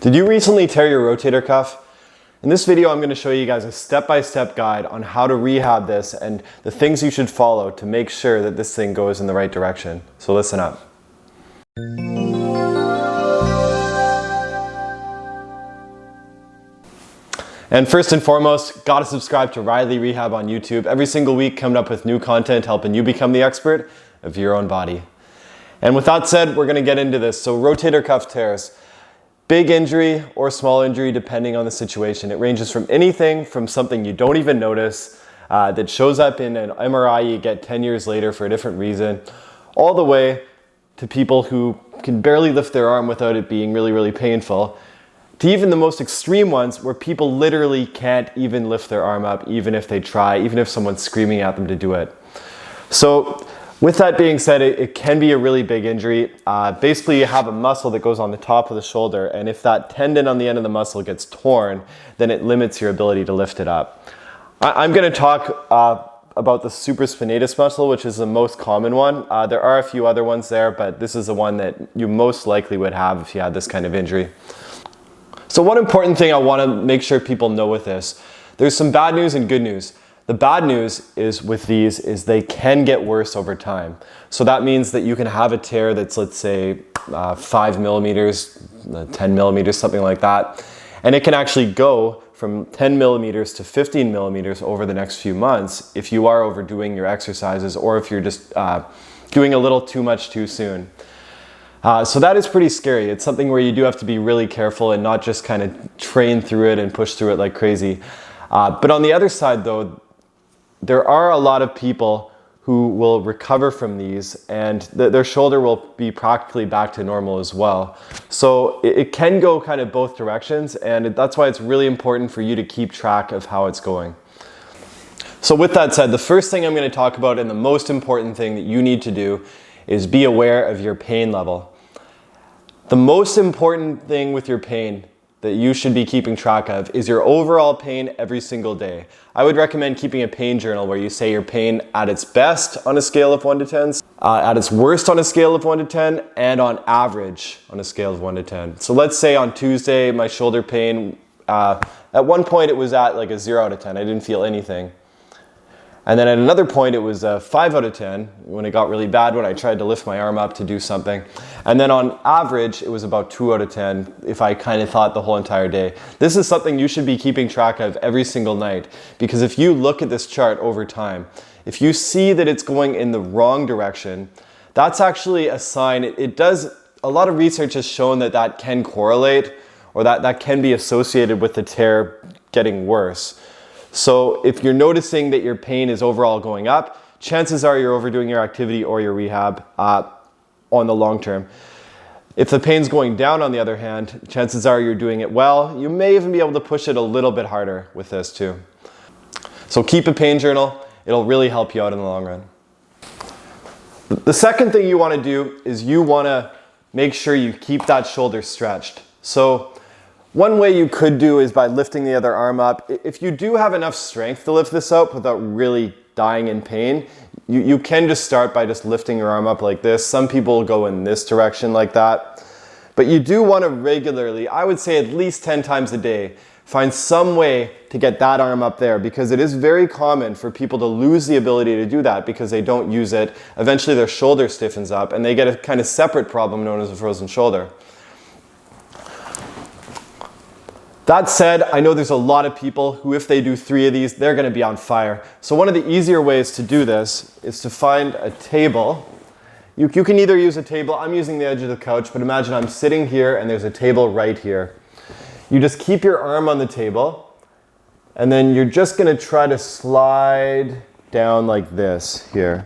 Did you recently tear your rotator cuff? In this video, I'm going to show you guys a step-by-step guide on how to rehab this and the things you should follow to make sure that this thing goes in the right direction. So listen up. And first and foremost, gotta subscribe to Ryleyrehab on YouTube. Every single week, coming up with new content, helping you become the expert of your own body. And with that said, we're gonna get into this. So rotator cuff tears. Big injury or small injury depending on the situation. It ranges from anything from something you don't even notice that shows up in an MRI you get 10 years later for a different reason, all the way to people who can barely lift their arm without it being really, really painful, to even the most extreme ones where people literally can't even lift their arm up even if they try, even if someone's screaming at them to do it. So with that being said, it can be a really big injury. Basically, you have a muscle that goes on the top of the shoulder, and if that tendon on the end of the muscle gets torn, then it limits your ability to lift it up. I'm going to talk about the supraspinatus muscle, which is the most common one. There are a few other ones there, but this is the one that you most likely would have if you had this kind of injury. So one important thing I want to make sure people know with this, there's some bad news and good news. The bad news is with these is they can get worse over time. So that means that you can have a tear that's, let's say, 5 millimeters, 10 millimeters, something like that. And it can actually go from 10 millimeters to 15 millimeters over the next few months if you are overdoing your exercises or if you're just doing a little too much too soon. So that is pretty scary. It's something where you do have to be really careful and not just kind of train through it and push through it like crazy. But on the other side though, there are a lot of people who will recover from these and their shoulder will be practically back to normal as well. So it can go kind of both directions, and that's why it's really important for you to keep track of how it's going. So with that said, the first thing I'm going to talk about and the most important thing that you need to do is be aware of your pain level. The most important thing with your pain that you should be keeping track of is your overall pain every single day. I would recommend keeping a pain journal where you say your pain at its best on a scale of 1 to 10, at its worst on a scale of 1 to 10, and on average on a scale of 1 to 10. So let's say on Tuesday, my shoulder pain, at one point it was at like a 0 out of 10. I didn't feel anything. And then at another point, it was a 5 out of 10 when it got really bad, when I tried to lift my arm up to do something. And then on average, it was about 2 out of 10 if I kind of thought the whole entire day. This is something you should be keeping track of every single night, because if you look at this chart over time, if you see that it's going in the wrong direction, that's actually a sign. A lot of research has shown that that can correlate, or that can be associated with the tear getting worse. So if you're noticing that your pain is overall going up, chances are you're overdoing your activity or your rehab on the long term. If the pain's going down, on the other hand, chances are you're doing it well. You may even be able to push it a little bit harder with this too. So keep a pain journal. It'll really help you out in the long run. The second thing you want to do is you want to make sure you keep that shoulder stretched. So one way you could do is by lifting the other arm up. If you do have enough strength to lift this up without really dying in pain, you can just start by just lifting your arm up like this. Some people go in this direction like that. But you do want to regularly, I would say at least 10 times a day, find some way to get that arm up there, because it is very common for people to lose the ability to do that because they don't use it. Eventually their shoulder stiffens up and they get a kind of separate problem known as a frozen shoulder. That said, I know there's a lot of people who, if they do 3 of these, they're going to be on fire. So one of the easier ways to do this is to find a table. You can either use a table. I'm using the edge of the couch, but imagine I'm sitting here and there's a table right here. You just keep your arm on the table, and then you're just going to try to slide down like this here.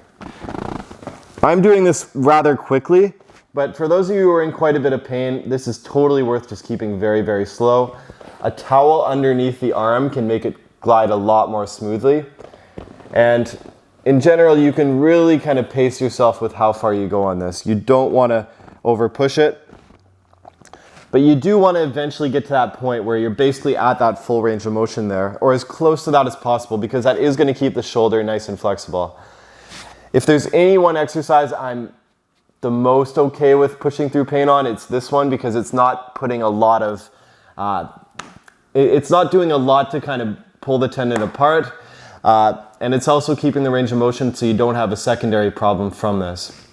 I'm doing this rather quickly, but for those of you who are in quite a bit of pain, this is totally worth just keeping very, very slow. A towel underneath the arm can make it glide a lot more smoothly. And in general, you can really kind of pace yourself with how far you go on this. You don't want to over push it, but you do want to eventually get to that point where you're basically at that full range of motion there, or as close to that as possible, because that is going to keep the shoulder nice and flexible. If there's any one exercise I'm the most okay with pushing through pain on, it's this one, because it's not putting a lot of It's not doing a lot to kind of pull the tendon apart, and it's also keeping the range of motion so you don't have a secondary problem from this.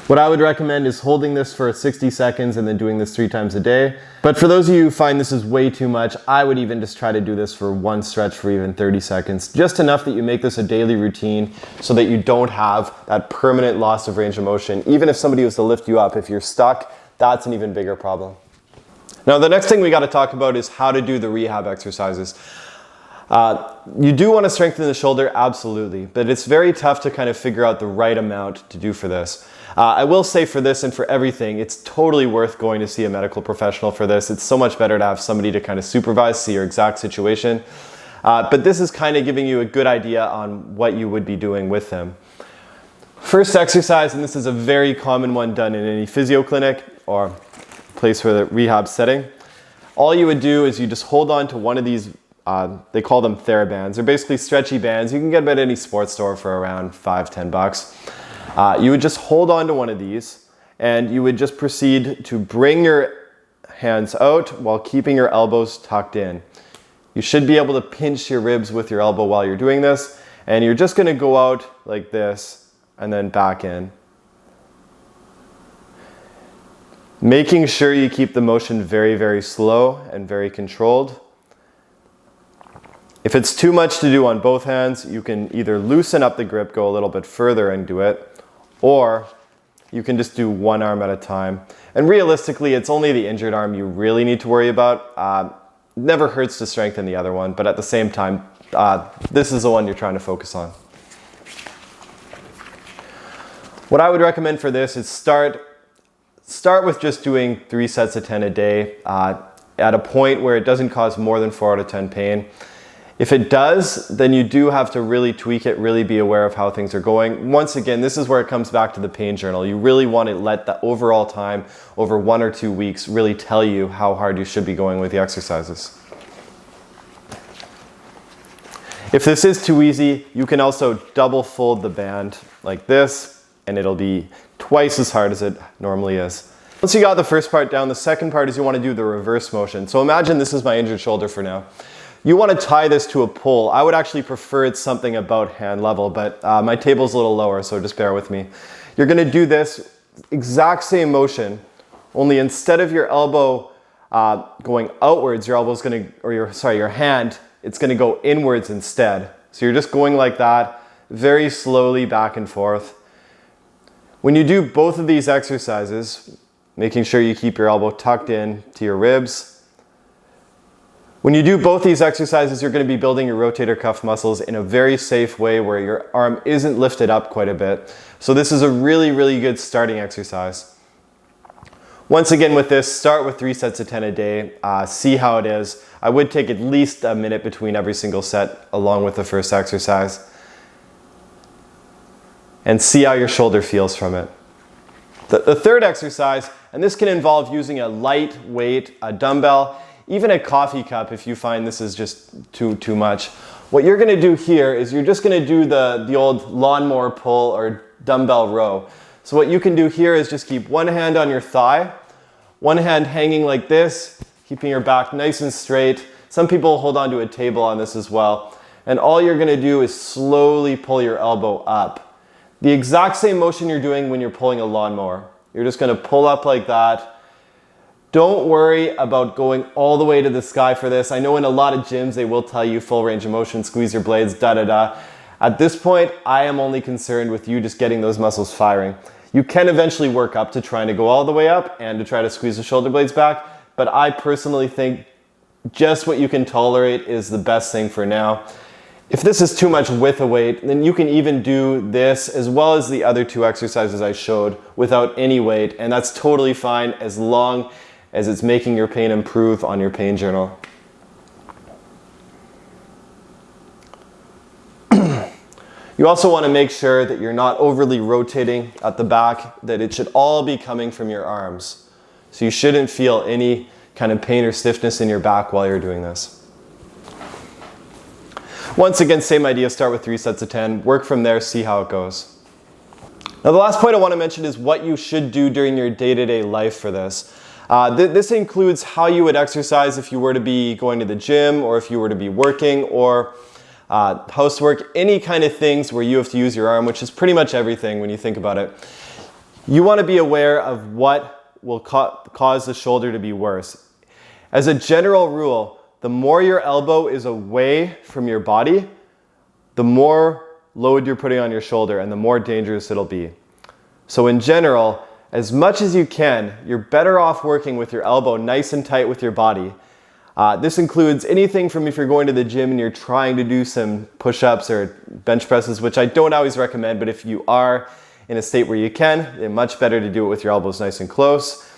What I would recommend is holding this for 60 seconds and then doing this 3 times a day. But for those of you who find this is way too much, I would even just try to do this for one stretch for even 30 seconds. Just enough that you make this a daily routine so that you don't have that permanent loss of range of motion. Even if somebody was to lift you up, if you're stuck, that's an even bigger problem. Now the next thing we got to talk about is how to do the rehab exercises. You do want to strengthen the shoulder, absolutely, but it's very tough to kind of figure out the right amount to do for this. I will say for this and for everything, it's totally worth going to see a medical professional for this. It's so much better to have somebody to kind of supervise, see your exact situation. But this is kind of giving you a good idea on what you would be doing with them. First exercise, and this is a very common one done in any physio clinic or place for the rehab setting. All you would do is you just hold on to one of these, they call them TheraBands. They're basically stretchy bands. You can get them at any sports store for around $5-10. You would just hold on to one of these and you would just proceed to bring your hands out while keeping your elbows tucked in. You should be able to pinch your ribs with your elbow while you're doing this, and you're just going to go out like this and then back in. Making sure you keep the motion very, very slow and very controlled. If it's too much to do on both hands, you can either loosen up the grip, go a little bit further and do it, or you can just do one arm at a time. And realistically, it's only the injured arm you really need to worry about. Never hurts to strengthen the other one, but at the same time, this is the one you're trying to focus on. What I would recommend for this is start with just doing 3 sets of 10 a day at a point where it doesn't cause more than 4 out of 10 pain. If it does, then you do have to really tweak it, really be aware of how things are going. Once again, this is where it comes back to the pain journal. You really want to let the overall time over 1 or 2 weeks really tell you how hard you should be going with the exercises. If this is too easy, you can also double fold the band like this, and it'll be twice as hard as it normally is. Once you got the first part down, the second part is you want to do the reverse motion. So imagine this is my injured shoulder for now. You want to tie this to a pole. I would actually prefer it's something about hand level, but my table's a little lower, so just bear with me. You're going to do this exact same motion, only instead of your elbow going outwards, your elbow's going to, or your hand, it's going to go inwards instead. So you're just going like that, very slowly back and forth. When you do both of these exercises, making sure you keep your elbow tucked in to your ribs. When you do both these exercises, you're going to be building your rotator cuff muscles in a very safe way where your arm isn't lifted up quite a bit. So this is a really, really good starting exercise. Once again with this, start with 3 sets of 10 a day. See how it is. I would take at least a minute between every single set along with the first exercise. And see how your shoulder feels from it. The third exercise, and this can involve using a lightweight dumbbell, even a coffee cup if you find this is just too much. What you're going to do here is you're just going to do the old lawnmower pull or dumbbell row. So what you can do here is just keep one hand on your thigh, one hand hanging like this, keeping your back nice and straight. Some people hold on to a table on this as well. And all you're going to do is slowly pull your elbow up. The exact same motion you're doing when you're pulling a lawnmower. You're just going to pull up like that. Don't worry about going all the way to the sky for this. I know in a lot of gyms they will tell you full range of motion, squeeze your blades, da-da-da. At this point, I am only concerned with you just getting those muscles firing. You can eventually work up to trying to go all the way up and to try to squeeze the shoulder blades back, but I personally think just what you can tolerate is the best thing for now. If this is too much with a weight, then you can even do this as well as the other 2 exercises I showed without any weight, and that's totally fine as long as it's making your pain improve on your pain journal. You also want to make sure that you're not overly rotating at the back, that it should all be coming from your arms. So you shouldn't feel any kind of pain or stiffness in your back while you're doing this. Once again, same idea, start with 3 sets of 10, work from there, see how it goes. Now the last point I want to mention is what you should do during your day-to-day life for this. This includes how you would exercise if you were to be going to the gym, or if you were to be working, or housework, any kind of things where you have to use your arm, which is pretty much everything when you think about it. You want to be aware of what will cause the shoulder to be worse. As a general rule, the more your elbow is away from your body, the more load you're putting on your shoulder and the more dangerous it'll be. So in general, as much as you can, you're better off working with your elbow nice and tight with your body. This includes anything from if you're going to the gym and you're trying to do some push-ups or bench presses, which I don't always recommend, but if you are in a state where you can, it's much better to do it with your elbows nice and close.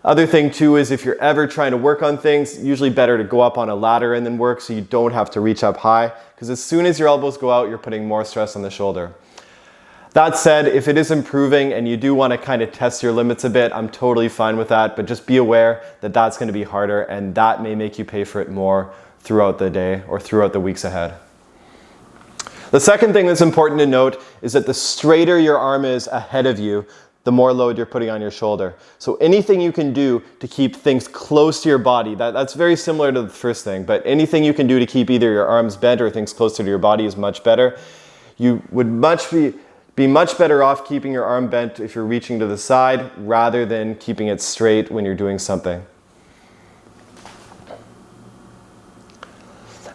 Other thing too is if you're ever trying to work on things, usually better to go up on a ladder and then work so you don't have to reach up high, because as soon as your elbows go out, you're putting more stress on the shoulder. That said, if it is improving and you do want to kind of test your limits a bit, I'm totally fine with that, but just be aware that that's going to be harder and that may make you pay for it more throughout the day or throughout the weeks ahead. The second thing that's important to note is that the straighter your arm is ahead of you, the more load you're putting on your shoulder. So anything you can do to keep things close to your body, that's very similar to the first thing, but anything you can do to keep either your arms bent or things closer to your body is much better. You would be much better off keeping your arm bent if you're reaching to the side rather than keeping it straight when you're doing something.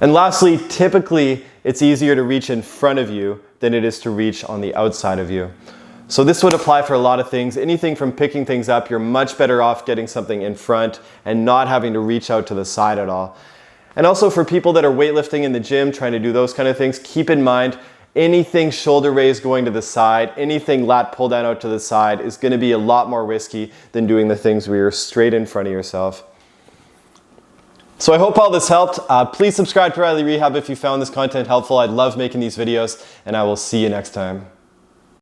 And lastly, typically it's easier to reach in front of you than it is to reach on the outside of you. So this would apply for a lot of things. Anything from picking things up, you're much better off getting something in front and not having to reach out to the side at all. And also for people that are weightlifting in the gym, trying to do those kind of things, keep in mind anything shoulder raise going to the side, anything lat pull down out to the side is going to be a lot more risky than doing the things where you're straight in front of yourself. So I hope all this helped. Please subscribe to Ryleyrehab if you found this content helpful. I love making these videos, and I will see you next time.